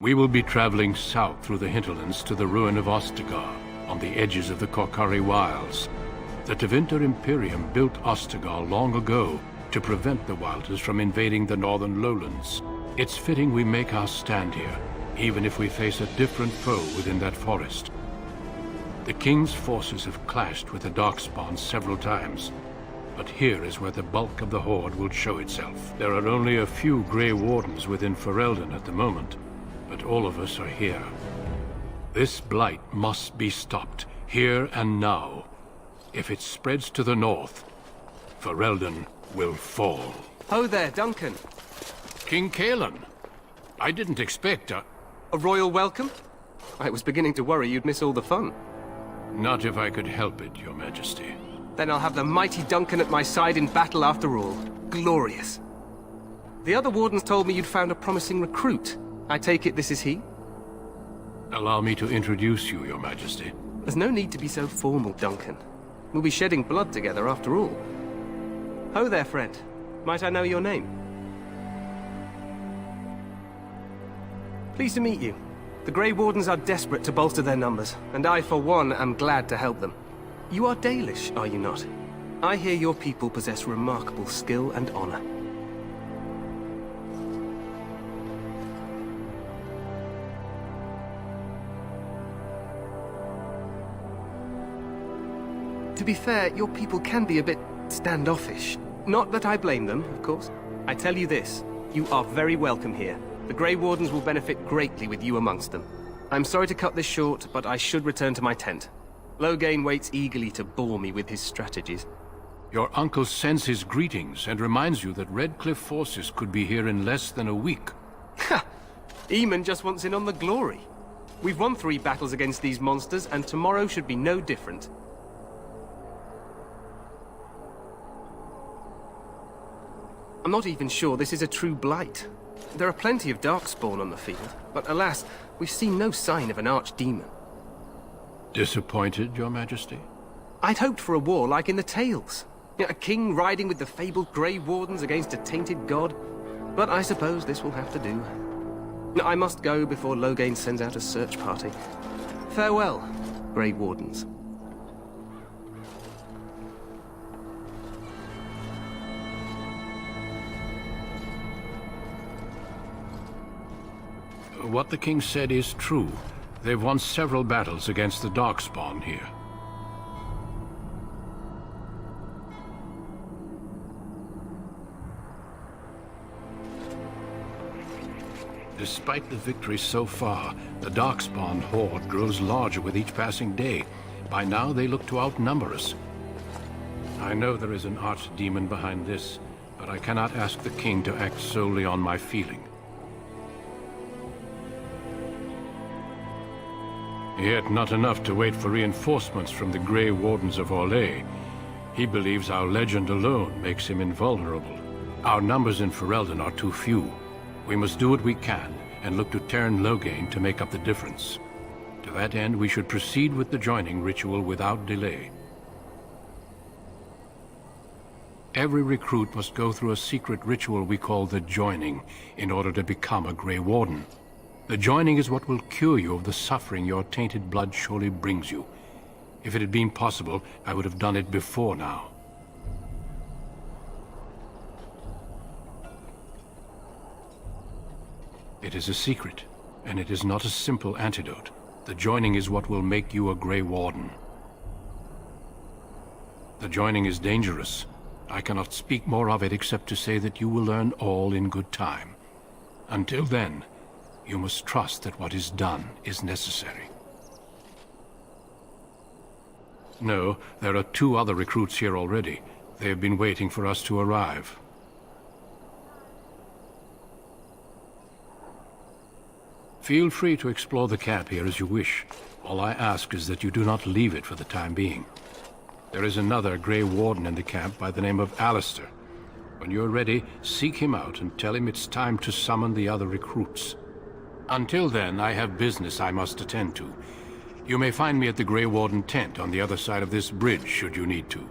We will be traveling south through the hinterlands to the ruin of Ostagar, on the edges of the Korkari Wilds. The Tevinter Imperium built Ostagar long ago to prevent the Wilders from invading the northern lowlands. It's fitting we make our stand here, even if we face a different foe within that forest. The King's forces have clashed with the Darkspawn several times, but here is where the bulk of the Horde will show itself. There are only a few Grey Wardens within Ferelden at the moment, but all of us are here. This blight must be stopped, here and now. If it spreads to the north, Ferelden will fall. Ho there, Duncan. King Kaelan. I didn't expect a royal welcome? I was beginning to worry you'd miss all the fun. Not if I could help it, Your Majesty. Then I'll have the mighty Duncan at my side in battle after all. Glorious. The other wardens told me you'd found a promising recruit. I take it this is he? Allow me to introduce you, Your Majesty. There's no need to be so formal, Duncan. We'll be shedding blood together after all. Ho there, friend. Might I know your name? Pleased to meet you. The Grey Wardens are desperate to bolster their numbers, and I, for one, am glad to help them. You are Dalish, are you not? I hear your people possess remarkable skill and honor. To be fair, your people can be a bit standoffish. Not that I blame them, of course. I tell you this, you are very welcome here. The Grey Wardens will benefit greatly with you amongst them. I'm sorry to cut this short, but I should return to my tent. Loghain waits eagerly to bore me with his strategies. Your uncle sends his greetings and reminds you that Redcliffe forces could be here in less than a week. Ha! Eamon just wants in on the glory. We've won 3 battles against these monsters, and tomorrow should be no different. I'm not even sure this is a true blight. There are plenty of Darkspawn on the field, but alas, we've seen no sign of an archdemon. Disappointed, Your Majesty? I'd hoped for a war like in the tales. A king riding with the fabled Grey Wardens against a tainted god. But I suppose this will have to do. I must go before Loghain sends out a search party. Farewell, Grey Wardens. What the king said is true. They've won several battles against the Darkspawn here. Despite the victories so far, the Darkspawn horde grows larger with each passing day. By now, they look to outnumber us. I know there is an archdemon behind this, but I cannot ask the king to act solely on my feeling. Yet not enough to wait for reinforcements from the Grey Wardens of Orlais. He believes our legend alone makes him invulnerable. Our numbers in Ferelden are too few. We must do what we can, and look to Teyrn Loghain to make up the difference. To that end, we should proceed with the joining ritual without delay. Every recruit must go through a secret ritual we call the joining, in order to become a Grey Warden. The joining is what will cure you of the suffering your tainted blood surely brings you. If it had been possible, I would have done it before now. It is a secret, and it is not a simple antidote. The joining is what will make you a Grey Warden. The joining is dangerous. I cannot speak more of it except to say that you will learn all in good time. Until then, you must trust that what is done is necessary. No, there are 2 other recruits here already. They have been waiting for us to arrive. Feel free to explore the camp here as you wish. All I ask is that you do not leave it for the time being. There is another Grey Warden in the camp by the name of Alistair. When you're ready, seek him out and tell him it's time to summon the other recruits. Until then, I have business I must attend to. You may find me at the Grey Warden tent on the other side of this bridge, should you need to.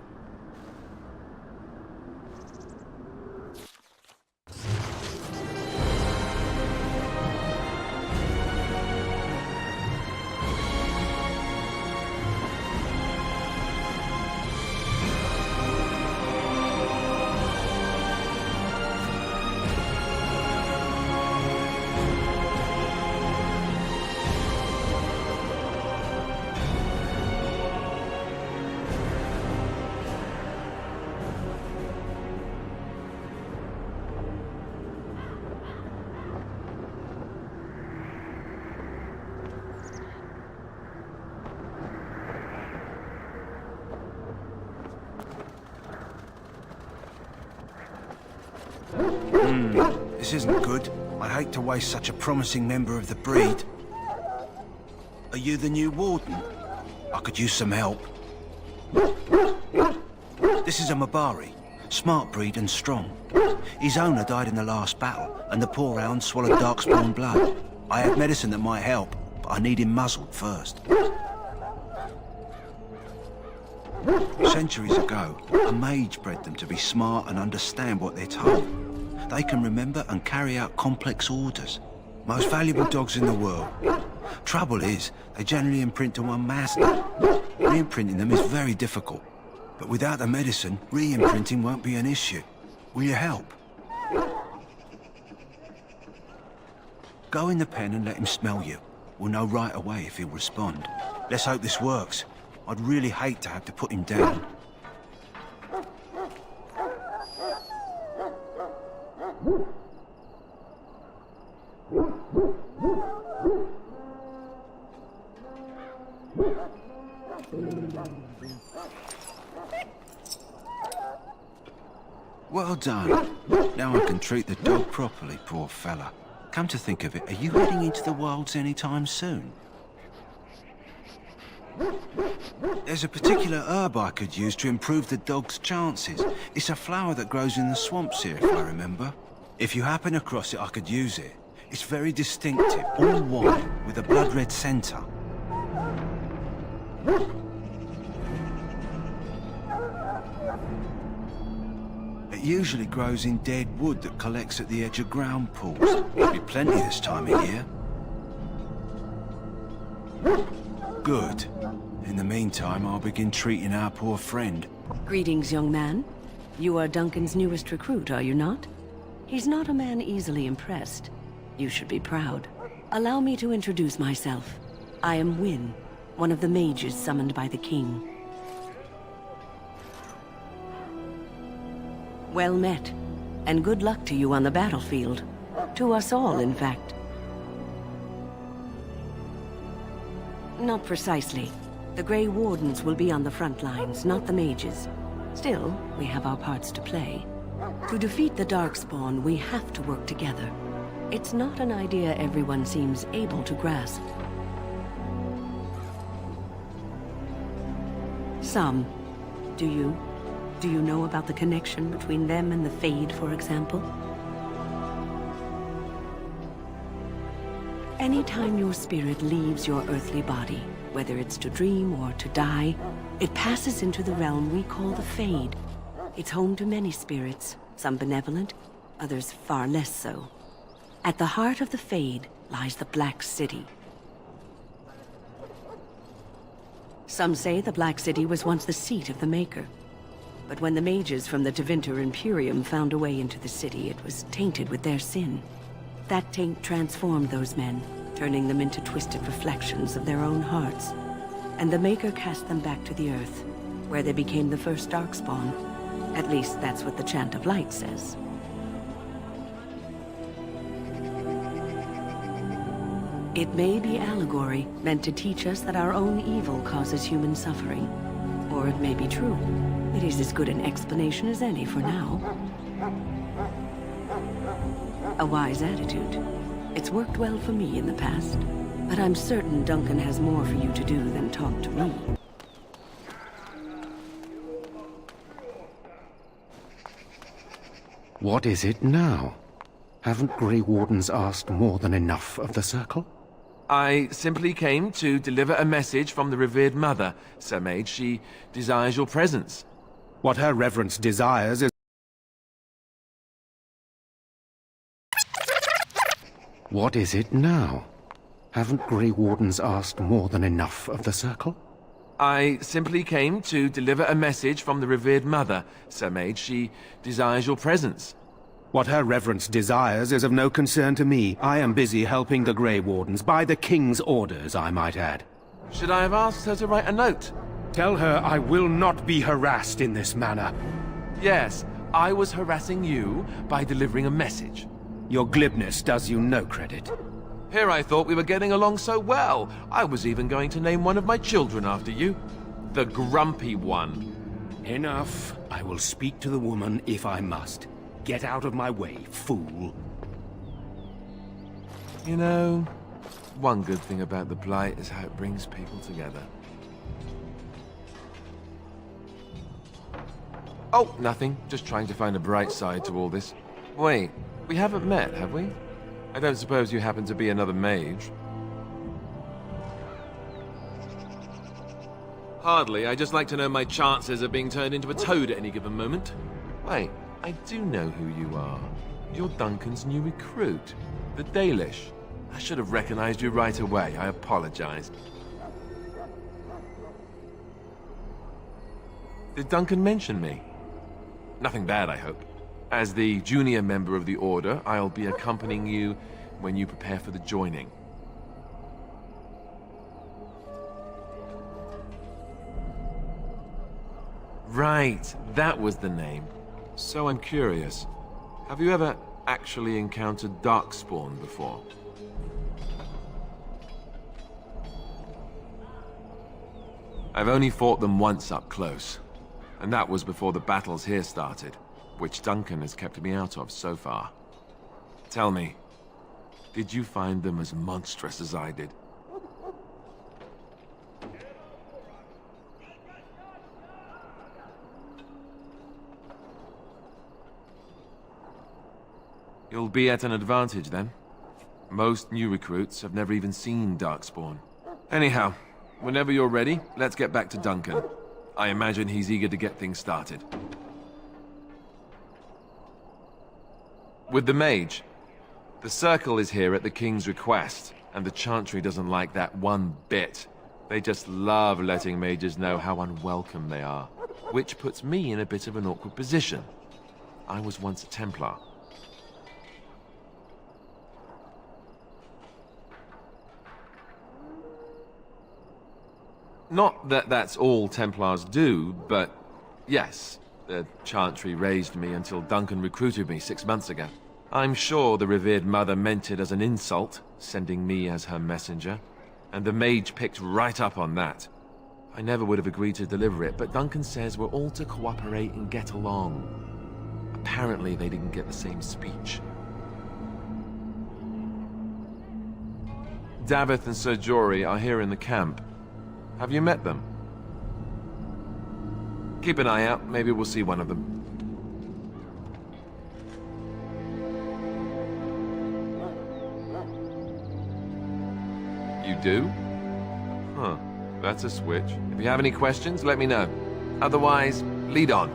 This isn't good. I'd hate to waste such a promising member of the breed. Are you the new warden? I could use some help. This is a Mabari. Smart breed and strong. His owner died in the last battle, and the poor hound swallowed darkspawn blood. I have medicine that might help, but I need him muzzled first. Centuries ago, a mage bred them to be smart and understand what they're told. They can remember and carry out complex orders. Most valuable dogs in the world. Trouble is, they generally imprint to one master. Re-imprinting them is very difficult. But without the medicine, re-imprinting won't be an issue. Will you help? Go in the pen and let him smell you. We'll know right away if he'll respond. Let's hope this works. I'd really hate to have to put him down. Well done. Now I can treat the dog properly, poor fella. Come to think of it, are you heading into the wilds anytime soon? There's a particular herb I could use to improve the dog's chances. It's a flower that grows in the swamps here, if I remember. If you happen across it, I could use it. It's very distinctive, all white, with a blood-red centre. It usually grows in dead wood that collects at the edge of ground pools. There'll be plenty this time of year. Good. In the meantime, I'll begin treating our poor friend. Greetings, young man. You are Duncan's newest recruit, are you not? He's not a man easily impressed. You should be proud. Allow me to introduce myself. I am Wynne, one of the mages summoned by the king. Well met, and good luck to you on the battlefield. To us all, in fact. Not precisely. The Grey Wardens will be on the front lines, not the mages. Still, we have our parts to play. To defeat the Darkspawn, we have to work together. It's not an idea everyone seems able to grasp. Some. Do you? Do you know about the connection between them and the Fade, for example? Anytime your spirit leaves your earthly body, whether it's to dream or to die, it passes into the realm we call the Fade. It's home to many spirits, some benevolent, others far less so. At the heart of the Fade lies the Black City. Some say the Black City was once the seat of the Maker. But when the mages from the Tevinter Imperium found a way into the city, it was tainted with their sin. That taint transformed those men, turning them into twisted reflections of their own hearts. And the Maker cast them back to the Earth, where they became the first Darkspawn. At least that's what the Chant of Light says. It may be allegory, meant to teach us that our own evil causes human suffering. Or it may be true. It is as good an explanation as any for now. A wise attitude. It's worked well for me in the past, but I'm certain Duncan has more for you to do than talk to me. What is it now? Haven't Grey Wardens asked more than enough of the Circle? I simply came to deliver a message from the revered mother, Sir Mage. She desires your presence. What her reverence desires is... What is it now? Haven't Grey Wardens asked more than enough of the Circle? I simply came to deliver a message from the revered mother, Sir Mage. She desires your presence. What her reverence desires is of no concern to me. I am busy helping the Grey Wardens, by the King's orders, I might add. Should I have asked her to write a note? Tell her I will not be harassed in this manner. Yes, I was harassing you by delivering a message. Your glibness does you no credit. Here I thought we were getting along so well. I was even going to name one of my children after you. The Grumpy One. Enough. I will speak to the woman if I must. Get out of my way, fool. You know, one good thing about the Blight is how it brings people together. Oh, nothing. Just trying to find a bright side to all this. Wait, we haven't met, have we? I don't suppose you happen to be another mage? Hardly. I just like to know my chances of being turned into a toad at any given moment. Wait, I do know who you are. You're Duncan's new recruit, the Dalish. I should have recognized you right away. I apologize. Did Duncan mention me? Nothing bad, I hope. As the junior member of the Order, I'll be accompanying you when you prepare for the joining. Right, that was the name. So I'm curious. Have you ever actually encountered Darkspawn before? I've only fought them once up close. And that was before the battles here started, which Duncan has kept me out of so far. Tell me, did you find them as monstrous as I did? You'll be at an advantage then. Most new recruits have never even seen Darkspawn. Anyhow, whenever you're ready, let's get back to Duncan. I imagine he's eager to get things started. With the mage, the Circle is here at the King's request, and the Chantry doesn't like that one bit. They just love letting mages know how unwelcome they are, which puts me in a bit of an awkward position. I was once a Templar. Not that that's all Templars do, but yes, the Chantry raised me until Duncan recruited me 6 months ago. I'm sure the revered mother meant it as an insult, sending me as her messenger, and the mage picked right up on that. I never would have agreed to deliver it, but Duncan says we're all to cooperate and get along. Apparently they didn't get the same speech. Davith and Sir Jory are here in the camp. Have you met them? Keep an eye out. Maybe we'll see one of them. You do? Huh. That's a switch. If you have any questions, let me know. Otherwise, lead on.